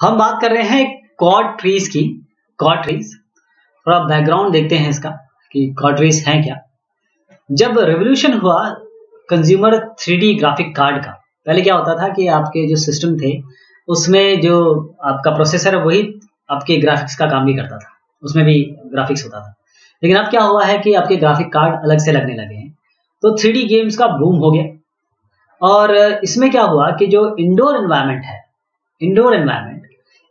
हम बात कर रहे हैं क्वाड ट्रीज की। क्वाड ट्रीज, थोड़ा बैकग्राउंड देखते हैं इसका कि क्वाड ट्रीज हैं क्या। जब रेवोल्यूशन हुआ कंज्यूमर 3D ग्राफिक कार्ड का, पहले क्या होता था कि आपके जो सिस्टम थे उसमें जो आपका प्रोसेसर है वही आपके ग्राफिक्स का काम भी करता था, उसमें भी ग्राफिक्स होता था। लेकिन अब क्या हुआ है कि आपके ग्राफिक कार्ड अलग से लगने लगे हैं, तो 3D गेम्स का बूम हो गया। और इसमें क्या हुआ कि जो इंडोर एनवायरनमेंट है, इंडोर एनवायरनमेंट,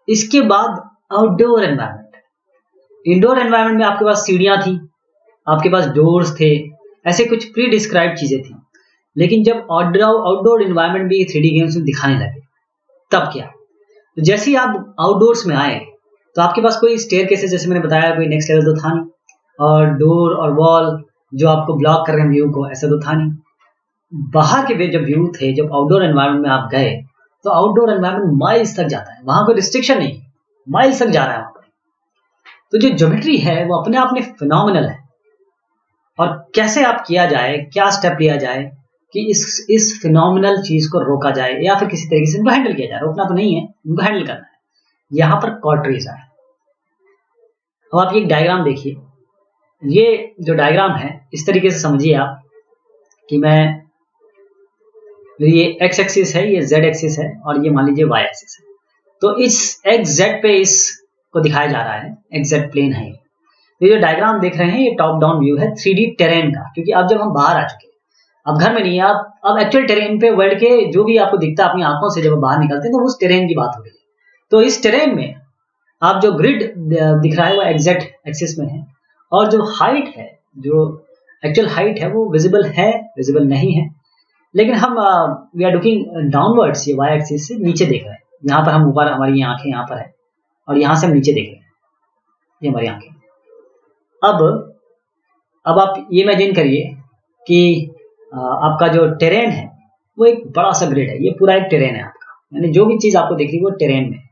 इसके बाद आउटडोर एनवायरनमेंट। इंडोर एनवायरनमेंट में आपके पास सीढ़ियां थी, आपके पास डोर्स थे, ऐसे कुछ प्री डिस्क्राइब्ड चीजें थी। लेकिन जब आउटडोर एनवायरनमेंट भी 3D गेम्स में दिखाने लगे, तब क्या, तो जैसे ही आप आउटडोर्स में आए तो आपके पास कोई स्टेयर केसेस, जैसे मैंने बताया, कोई नेक्स्ट लेवल तो था नहीं, और डोर और वॉल जो आपको ब्लॉक कर रहे हैं व्यू को, ऐसा तो था नहीं। बाहर के जब व्यू थे, जब आउटडोर एनवायरनमेंट में आप गए, तो आउटडोर एनवायरनमेंट माइल्स तक जाता है, वहां कोई रिस्ट्रिक्शन नहीं, माइल्स तक जा रहा है वहां पर। तो जो ज्योमेट्री है वो अपने आप में फिनोमिनल है। और कैसे आप किया जाए, क्या स्टेप लिया जाए कि इस फिनोमिनल चीज को रोका जाए, या फिर किसी तरीके से इनको हैंडल किया जाए। रोकना तो नहीं है, इनको हैंडल करना है। यहाँ पर क्वाड ट्रीज है। अब आप ये डायग्राम देखिए, ये जो डायग्राम है इस तरीके से समझिए आप कि ये एक्स एक्सिस है, ये जेड एक्सिस है, और ये मान लीजिए वाई एक्सिस है। तो इस एक्स जेड पे इसको दिखाया जा रहा है, एक्स जेड प्लेन है। ये जो डायग्राम देख रहे हैं ये टॉप डाउन व्यू है 3D टेरेन का, क्योंकि अब जब हम बाहर आ चुके हैं, अब घर में नहीं है, आप अब एक्चुअल टेरेन पे वर्ल्ड के जो भी आपको दिखता है अपनी आंखों से, जब बाहर निकलते हैं तो उस टेरेन की बात हो रही है। तो इस टेरेन में आप जो ग्रिड दिख रहा है वो एग्जैक्ट एक्सिस में है, और जो हाइट है, जो एक्चुअल हाइट है, वो विजिबल है, विजिबल नहीं है। लेकिन हम वी आर लुकिंग डाउनवर्ड्स, ये वाई एक्सिस से नीचे देख रहे हैं। यहाँ पर हम ऊपर, हमारी आंखें यहाँ पर है, और यहाँ से हम नीचे देख रहे हैं, ये हमारी आंखें। अब आप ये इमेजिन करिए कि आपका जो टेरेन है वो एक बड़ा सा ग्रिड है, ये पूरा एक टेरेन है आपका, यानी जो भी चीज आपको दिख रही है वो टेरेन में है,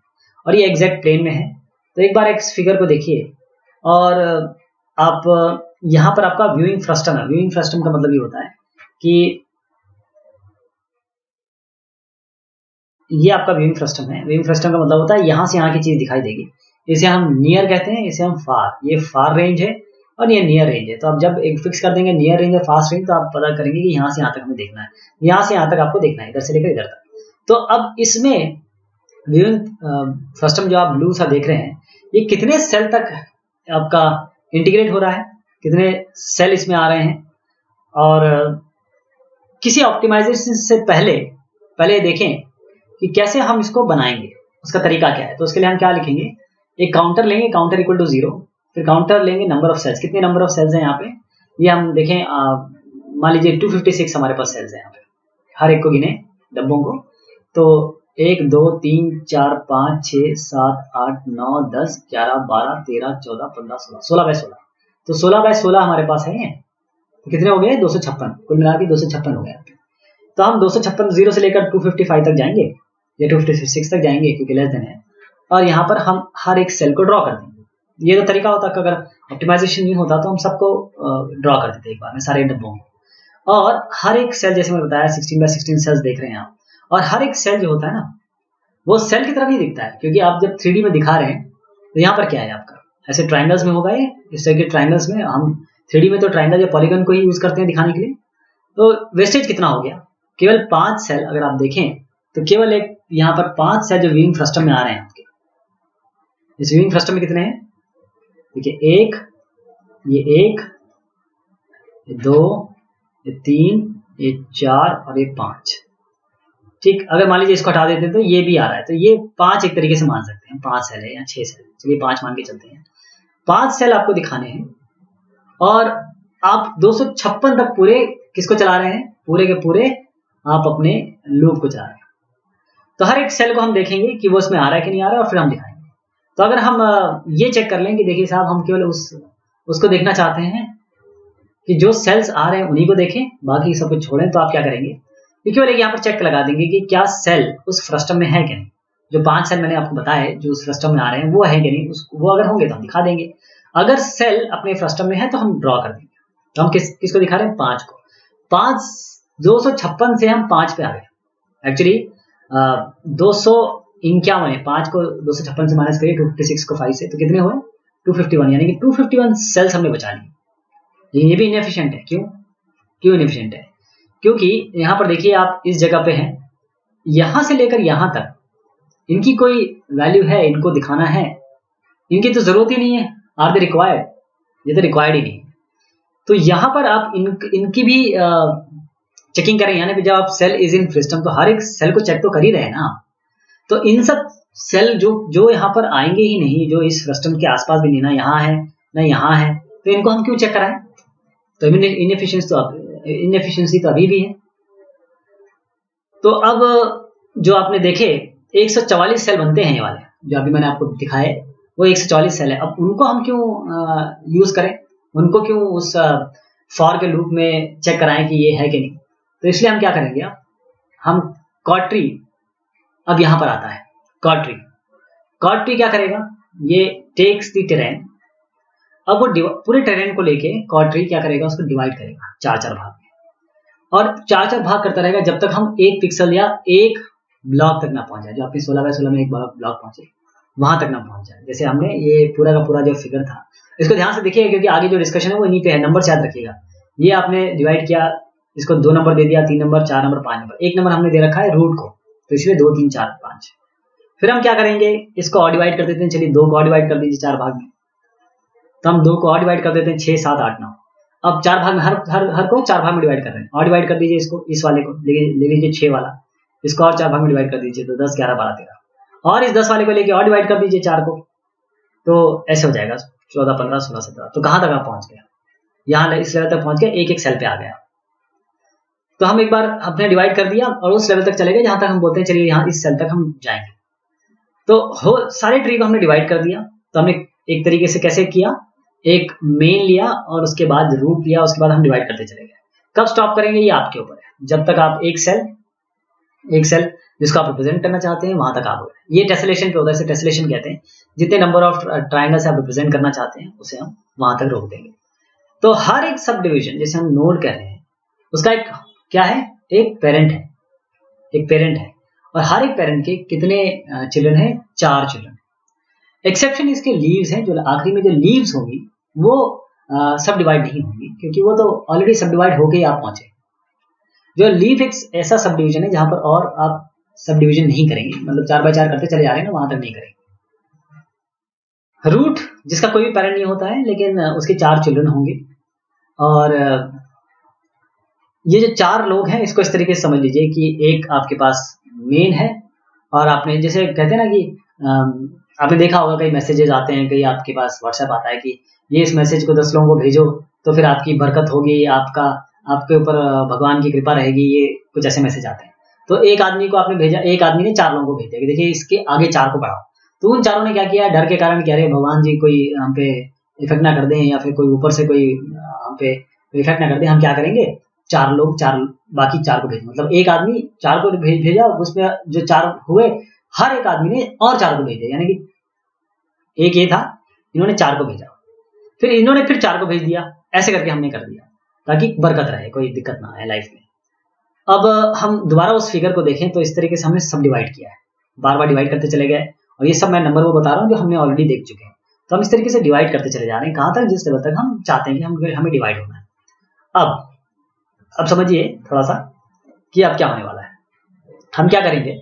और ये एग्जैक्ट प्लेन में है। तो एक बार एक फिगर को देखिए, और आप यहाँ पर आपका व्यूइंग फ्रस्टम है। व्यूइंग फ्रस्टम का मतलब ये होता है कि ये आपका व्यूइंग फ्रस्टम है। व्यूइंग फ्रस्टम का मतलब होता है यहाँ से यहाँ की चीज दिखाई देगी। इसे हम नियर कहते हैं, इसे हम फार, ये फार रेंज है और ये नियर रेंज है। तो आप जब एक फिक्स कर देंगे नियर रेंज और फास्ट रेंज, तो आप पता करेंगे कि यहाँ से यहाँ तक हमें देखना है, यहाँ से यहाँ तक आपको देखना है, इधर से लेकर इधर तक। तो अब इसमें व्यूइंग फ्रस्टम जो आप ब्लू सा देख रहे हैं, ये कितने सेल तक आपका इंटीग्रेट हो रहा है, कितने सेल इसमें आ रहे हैं। और किसी ऑप्टिमाइजेशन से पहले देखें कि कैसे हम इसको बनाएंगे, उसका तरीका क्या है। तो उसके लिए हम क्या लिखेंगे, एक काउंटर लेंगे, काउंटर इक्वल टू 0, फिर काउंटर लेंगे नंबर ऑफ सेल्स, कितने नंबर ऑफ सेल्स हैं यहाँ पे, ये हम देखें, मान लीजिए 256 हमारे पास सेल्स हैं यहाँ पे। हर एक को गिने डब्बों को, तो 1 2 3 4 5 6 7 8 9 10 11 12 13 14 15 16, 16 बाय 16। तो 16 बाय 16 हमारे पास है। तो कितने हो गए, 256, कुल मिला के 256 हो गए। तो हम 256 0 से लेकर 255 तक जाएंगे, या 256 तक जाएंगे क्योंकि लेस देन है, और यहाँ पर हम हर एक सेल को ड्रॉ कर देंगे। ये तो तरीका होता है, अगर ऑप्टिमाइजेशन नहीं होता तो हम सबको ड्रॉ कर देते एक बार में, सारे डब्बों में। और हर एक सेल, जैसे मैंने बताया 16 बाय 16 सेल्स देख रहे हैं आप, और हर एक सेल जो होता है ना, वो सेल की तरह नहीं दिखता है, क्योंकि आप जब 3D में दिखा रहे हैं तो यहाँ पर क्या है आपका, ऐसे ट्राइंगल्स में होगा, ये इस तरह के ट्राइंगल्स में। हम 3D में तो ट्राइंगल या पॉलीगन को ही यूज करते हैं दिखाने के लिए। तो वेस्टेज कितना हो गया, केवल 5 सेल अगर आप देखें तो केवल एक यहाँ पर 5 सेल जो व्यूइंग फ्रस्टम में आ रहे हैं आपके। इस व्यूइंग फ्रस्टम में कितने हैं, देखिए, एक, ये 2, ये 3, ये 4 और ये 5। ठीक, अगर मान लीजिए इसको हटा देते हैं तो ये भी आ रहा है, तो ये 5 एक तरीके से मान सकते हैं, 5 सेल है या 6 सेल, चलिए 5 मान के चलते हैं। 5 सेल आपको दिखाने हैं, और आप 256 तक पूरे किसको चला रहे हैं, पूरे के पूरे आप अपने लूप को चला रहे हैं। तो हर एक सेल को हम देखेंगे कि वो उसमें आ रहा है कि नहीं आ रहा है, और फिर हम दिखाएंगे। तो अगर हम ये चेक कर लें कि देखिए साहब, हम केवल उसको देखना चाहते हैं कि जो सेल्स आ रहे हैं उन्हीं को देखें, बाकी सब कुछ छोड़ें, तो आप क्या करेंगे, केवल एक यहाँ पर चेक लगा देंगे कि क्या सेल उस फ्रस्टम में है कि नहीं। जो 5 सेल मैंने आपको बताया जो उस फ्रस्टम में आ रहे हैं वो है कि नहीं, वो अगर होंगे तो हम दिखा देंगे। अगर सेल अपने फ्रस्टम में है तो हम ड्रॉ कर देंगे। तो हम किसको दिखा रहे हैं, 5 को। 5 256 से हम 5 पे आ गए। एक्चुअली 200 इन क्या बने, 5 को 256 से माइनस करिए 256 को 5 से, तो कितने हुए 251, यानी कि 251 सेल्स हमने बचा ली। लेकिन ये भी इनएफिशिएंट है। क्यों इनएफिशिएंट है? क्योंकि यहाँ पर देखिए आप इस जगह पे हैं, यहां से लेकर यहां तक इनकी कोई वैल्यू है, इनको दिखाना है, इनकी तो जरूरत ही नहीं है। Are they required? ये तो रिक्वायर्ड ही नहीं। तो यहां पर आप इनकी भी चेकिंग करें, यानी कि जब आप सेल इज इन सिस्टम तो हर एक सेल को चेक तो कर ही रहे हैं ना। तो इन सब सेल जो यहाँ पर आएंगे ही नहीं, जो इस सिस्टम के आसपास भी नहीं, ना यहाँ है ना यहाँ है, तो इनको हम क्यों चेक कराएं? तो इनएफिशिएंसी तो अभी भी है। तो अब जो आपने देखे 144 सेल बनते हैं, ये वाले जो अभी मैंने आपको दिखाए वो 144 सेल है। अब उनको हम क्यों यूज करें, उनको क्यों उस फॉर के लूप में चेक कराएं कि ये है कि नहीं? तो इसलिए हम क्या करेंगे, हम क्वाड्री, अब यहां पर आता है क्वाड्री क्या करेगा, ये टेक्स द टेरेन। अब वो पूरे टेरेन को लेके क्वाड्री क्या करेगा, उसको डिवाइड करेगा 4-4 भाग में, और 4-4 भाग करता रहेगा जब तक हम एक पिक्सल या एक ब्लॉक तक ना पहुंच जाए। जो आपकी 16x16 में एक ब्लॉक पहुंचे वहां तक ना पहुंच जाए। जैसे हमने ये पूरा का पूरा जो फिगर था, इसको ध्यान से देखिएगा क्योंकि आगे जो डिस्कशन है वो इन्हीं पे है। नंबर याद रखिएगा, ये आपने डिवाइड किया, इसको 2 नंबर दे दिया, 3 नंबर, 4 नंबर, 5 नंबर, 1 नंबर हमने दे रखा है रूट को, तो इसलिए 2 3 4 5। फिर हम क्या करेंगे, इसको और डिवाइड कर देते हैं। चलिए 2 को और डिवाइड कर दीजिए 4 भाग में, तो हम 2 को और डिवाइड कर देते हैं 6 7 8 9। अब 4 भाग में हर को 4 भाग में डिवाइड कर रहे हैं, और डिवाइड कर दीजिए इसको, इस वाले को ले लीजिए 6 वाला, इसको और 4 भाग में डिवाइड कर दीजिए, तो 10 11 12 13, और इस 10 वाले को लेके और डिवाइड कर दीजिए 4 को, तो ऐसे हो जाएगा 14 15 16 17। तो कहां तक आप पहुंच गए, यहाँ इस लेवल तक पहुंच गया, एक एक सेल पे आ गया। तो हम एक बार अपने डिवाइड कर दिया और उस लेवल तक चले गए जहां तक हम बोलते हैं चलिए यहाँ इस सेल तक हम जाएंगे। तो सारे ट्री को हमने डिवाइड कर दिया। तो हमने एक तरीके से कैसे किया, एक मेन लिया और उसके बाद रूट लिया, उसके बाद हम डिवाइड करते चले गए। कब स्टॉप करेंगे ये आपके ऊपर है, जब तक आप एक सेल जिसको आप रिप्रेजेंट करना चाहते हैं वहां तक आप हो गए। ये टेसलेशन पे होता है, इसे टेसलेशन कहते हैं। जितने नंबर ऑफ ट्राइंगल्स आप रिप्रेजेंट करना चाहते हैं उसे हम वहां तक रोक देंगे। तो हर एक सब डिविजन जैसे हम नोड कह रहे हैं उसका एक क्या है, एक पेरेंट है, और हर एक पेरेंट के कितने चिल्ड्रन है, 4 चिल्ड्रन। एक्सेप्शन इसके लीव्स हैं, जो आखिरी में जो लीव्स होंगी वो सब डिवाइड नहीं होंगी, क्योंकि वो तो ऑलरेडी सब डिवाइड होके ही आप पहुंचे। जो लीव एक ऐसा सब डिविजन है जहां पर और आप सब डिविजन नहीं करेंगे, मतलब 4 बाय 4 करते चले जा रहे हैं ना, वहां तक नहीं करेंगे। रूट जिसका कोई भी पेरेंट नहीं होता है, लेकिन उसके 4 चिल्ड्रन होंगे, और ये जो 4 लोग हैं इसको इस तरीके से समझ लीजिए कि एक आपके पास मेन है, और आपने जैसे कहते हैं ना कि आपने देखा होगा कई मैसेजेस आते हैं, कई आपके पास व्हाट्सएप आता है कि ये इस मैसेज को 10 लोगों को भेजो तो फिर आपकी बरकत होगी, आपके ऊपर भगवान की कृपा रहेगी, ये कुछ ऐसे मैसेज आते हैं। तो एक आदमी को आपने भेजा, एक आदमी ने 4 लोगों को भेज दिया कि देखिए इसके आगे 4 को बढ़ाओ। तो उन 4 ने क्या किया, डर के कारण कह रहे भगवान जी कोई हम पे इफेक्ट ना कर दें, या फिर कोई ऊपर से कोई हम पे इफेक्ट ना कर दें, हम क्या करेंगे, 4 लोग बाकी 4 को भेज, मतलब एक आदमी 4 को भेजा, उसमें जो 4 हुए हर एक आदमी ने और 4 को भेज दिया, यानी कि एक ये था, इन्होंने 4 को भेजा, फिर इन्होंने फिर 4 को भेज दिया, ऐसे करके हमने कर दिया ताकि बरकत रहे, कोई दिक्कत ना आए लाइफ में। अब हम दोबारा उस फिगर को देखें तो इस तरीके से हमने सब डिवाइड किया है, बार बार डिवाइड करते चले गए, और ये सब मैं नंबर वो बता रहा हूँ जो हमने ऑलरेडी देख चुके हैं। तो हम इस तरीके से डिवाइड करते चले जा रहे हैं, कहां तक, जिस लेवल तक हम चाहते हैं कि हमें डिवाइड होना है। अब समझिए थोड़ा सा कि अब क्या होने वाला है। हम क्या करेंगे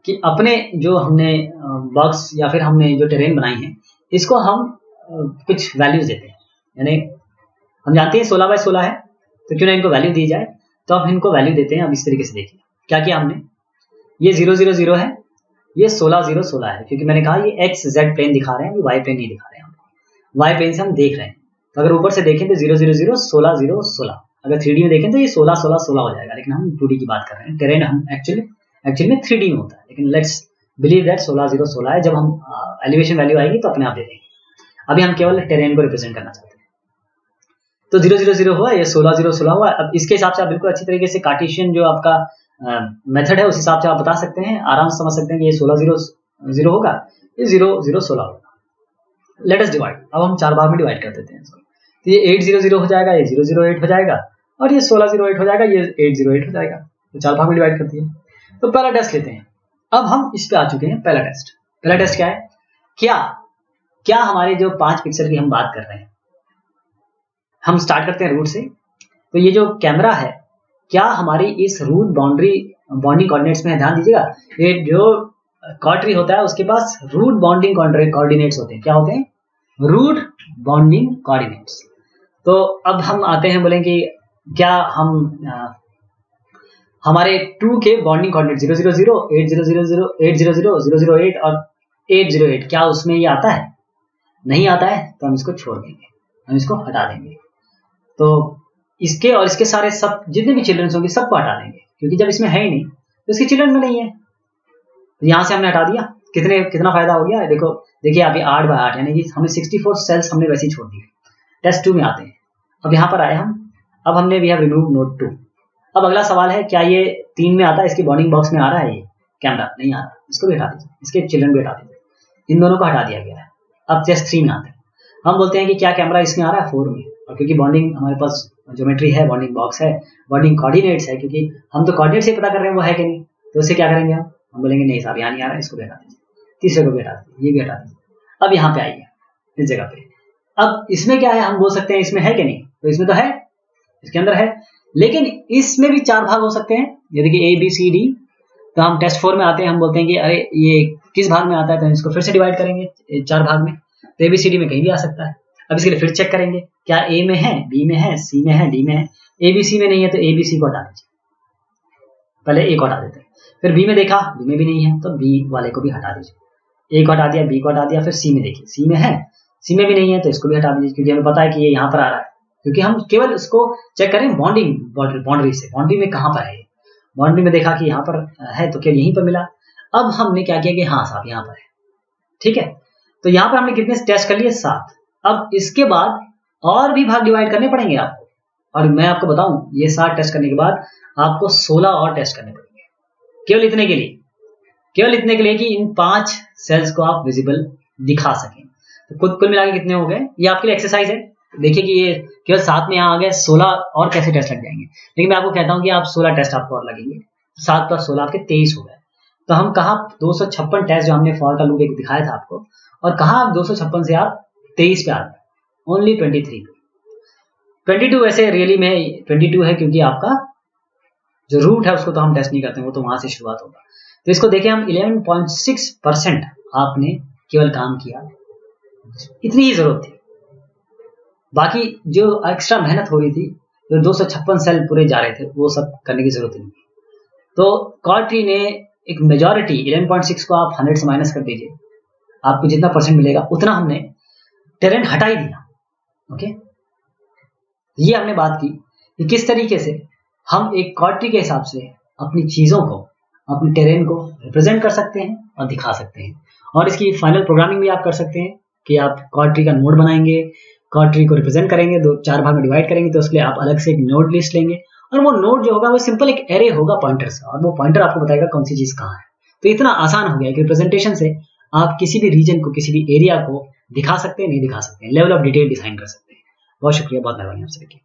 कि अपने जो हमने बॉक्स या फिर हमने जो टेरेन बनाई है इसको हम कुछ वैल्यूज देते हैं, यानी हम जानते हैं 16 बाय 16 है, तो क्यों ना इनको वैल्यू दी जाए, तो अब इनको वैल्यू देते हैं। अब इस तरीके से देखिए क्या किया हमने, ये 0 0 0 है, ये 16 0 16 है, क्योंकि मैंने कहा ये एक्स जेड प्लेन दिखा रहे हैं, वाई प्लेन नहीं दिखा रहे हैं, वाई प्लेन से हम देख रहे हैं। तो अगर ऊपर से देखें तो 0 0 0 16 0 16, अगर 3D में देखें तो ये 16 16 16 हो जाएगा, लेकिन हम 2D की बात कर रहे हैं। टेरेन हम एक्चुअली में 3D में होता है, लेकिन लेट्स बिलीव दैट 16 0 16 है। जब हम एलिवेशन वैल्यू आएगी तो अपने आप दे देंगे, अभी हम केवल टेरेन को रिप्रेजेंट करना चाहते हैं। तो 0 0 0 हुआ, ये 16 0 16 हुआ। अब इसके हिसाब से आप बिल्कुल अच्छी तरीके से कार्टेशियन जो आपका मेथड है उस हिसाब से आप बता सकते हैं, आराम से समझ सकते हैं कि ये 16 0 0 होगा, ये 0 0 16 होगा। लेट अस डिवाइड, अब हम 4 भाग में डिवाइड कर देते हैं इसको। तो ये 8 0 0 हो जाएगा, ये 0 0 8 हो जाएगा, और ये 16 0 8 हो जाएगा, ये 8 0 8 हो जाएगा। तो 4 भाग में डिवाइड कर दिए। तो पहला टेस्ट लेते हैं, अब हम इस पे आ चुके हैं पहला टेस्ट। पहला टेस्ट क्या है, क्या हमारे जो 5 पिक्सल की हम बात कर रहे हैं, हम स्टार्ट करते हैं रूट से। तो ये जो कैमरा है, क्या हमारी इस रूट बॉन्डिंग कोऑर्डिनेट्स में, ध्यान दीजिएगा, ये जो कॉर्ड ट्री होता है उसके पास रूट बॉन्डिंग कोऑर्डिनेट्स होते हैं। क्या होते हैं? Root bonding coordinates. तो अब हम आते हैं, बोलें कि क्या हम हमारे 2 के बॉन्डिंग कोऑर्डिनेट 000, 8000, 800, 008 और 808, क्या उसमें ये आता है? नहीं आता है, तो हम इसको छोड़ देंगे, हम इसको हटा देंगे। तो इसके और इसके सारे सब जितने भी चिल्ड्रंस होंगे सबको हटा देंगे, क्योंकि जब इसमें है ही नहीं तो इसके चिल्ड्रन में नहीं है। तो यहाँ से हमने हटा दिया, कितना फायदा हो गया। देखिए आप, ये 8 बाय 8 यानी कि हमें 64 सेल्स हमने वैसे ही छोड़ दिए। टेस्ट 2 में आते हैं। अब यहाँ पर आए हम, अब हमने वी हैव रिमूव नोड 2। अब अगला सवाल है, क्या ये 3 में आता है? इसकी बॉन्डिंग बॉक्स में आ रहा है ये कैमरा? नहीं आ रहा, इसको भी हटा दीजिए, इसके चिल्ड्रन भी हटा दीजिए, इन दोनों को हटा दिया गया है। अब टेस्ट 3 में आते हैं। हम बोलते हैं कि क्या कैमरा इसमें आ रहा है? 4 में। और क्योंकि बॉन्डिंग हमारे पास ज्योमेट्री है, बॉन्डिंग बॉक्स है, बॉन्डिंग कोऑर्डिनेट्स है, क्योंकि हम तो कोऑर्डिनेट से पता कर रहे हैं वो है कि नहीं, तो उससे क्या करेंगे हम बोलेंगे नहीं साहब यहाँ नहीं आ रहा है, इसको भी हटा दीजिए, तीसरे को भी हटा दीजिए, ये भी हटा दीजिए। अब यहाँ पे आइए इस जगह पे। अब इसमें क्या है, हम बोल सकते हैं इसमें है कि नहीं, तो इसमें तो है, इसके अंदर है, लेकिन इसमें भी 4 भाग हो सकते हैं, जैसे कि A B C D। तो हम टेस्ट 4 में आते हैं, हम बोलते हैं कि अरे ये किस भाग में आता है, तो इसको फिर से डिवाइड करेंगे 4 भाग में। तो ABCD में कहीं भी आ सकता है। अब इसके लिए फिर चेक करेंगे, क्या A में है, B में है, C में है, D में है। ABC में नहीं है तो ABC को हटा दीजिए, पहले A को हटा देते हैं। फिर B में देखा, B में भी नहीं है तो B वाले को भी हटा दीजिए। A को हटा दिया, B को हटा दिया, फिर C में देखिए, C में है, C में भी नहीं है तो इसको भी हटा दीजिए, क्योंकि हमें पता है कि ये यहाँ पर आ रहा है, क्योंकि हम केवल उसको चेक करें बाउंड्री से, बाउंड्री में कहाँ पर है। बाउंड्री में देखा कि यहाँ पर है तो केवल यहीं पर मिला। अब हमने क्या किया कि हाँ साहब यहाँ पर है, ठीक है। तो यहाँ पर हमने कितने टेस्ट कर लिए? 7। अब इसके बाद और भी भाग डिवाइड करने पड़ेंगे आपको, और मैं आपको बताऊं, ये 7 टेस्ट करने के बाद आपको 16 और टेस्ट करने पड़ेंगे, केवल इतने के लिए कि इन 5 सेल्स को आप विजिबल दिखा सकें। तो कुल मिला के कितने हो गए? ये आपके लिए एक्सरसाइज है। देखिए कि ये केवल 7 में यहाँ आ गए, 16 और कैसे टेस्ट लग जाएंगे। लेकिन मैं आपको कहता हूँ कि आप 16 टेस्ट आपको और लगेंगे, 7 + 16 आपके 23 हो गए। तो हम कहा 256 टेस्ट जो हमने फॉर का लूप एक दिखाया था आपको, और कहा 256 से आप 23 पे आ गए, ओनली 23। 22 वैसे रियली में 22 है, क्योंकि आपका जो रूट है उसको तो हम टेस्ट नहीं करते, वो तो वहां से शुरुआत होगा। तो इसको देखें हम, 11.6% आपने केवल काम किया, इतनी ही जरूरत थी। बाकी जो एक्स्ट्रा मेहनत हो रही थी, जो 256 सेल पूरे जा रहे थे, वो सब करने की जरूरत नहीं। तो कॉर्ड ट्री ने एक मेजॉरिटी 11.6 को आप 100 से माइनस कर दीजिए, आपको जितना परसेंट मिलेगा उतना हमने टेरेन हटा ही दिया। ओके, ये हमने बात की कि किस तरीके से हम एक कॉर्ड ट्री के हिसाब से अपनी चीजों को, अपने टेरेन को रिप्रेजेंट कर सकते हैं और दिखा सकते हैं। और इसकी फाइनल प्रोग्रामिंग भी आप कर सकते हैं कि आप कॉर्ड ट्री का नोड बनाएंगे, कॉर्ड ट्री को रिप्रेजेंट करेंगे, 4 भाग में डिवाइड करेंगे, तो उसके लिए आप अलग से एक नोड लिस्ट लेंगे, और वो नोड जो होगा वो सिंपल एक एरे होगा पॉइंटर से, और वो पॉइंटर आपको बताएगा कौन सी चीज कहाँ है। तो इतना आसान हो गया कि रिप्रेजेंटेशन से आप किसी भी रीजन को, किसी भी एरिया को दिखा सकते हैं, नहीं दिखा सकते हैं, लेवल ऑफ डिटेल डिजाइन कर सकते हैं। बहुत शुक्रिया, बहुत मेहरबानी आप सभी की।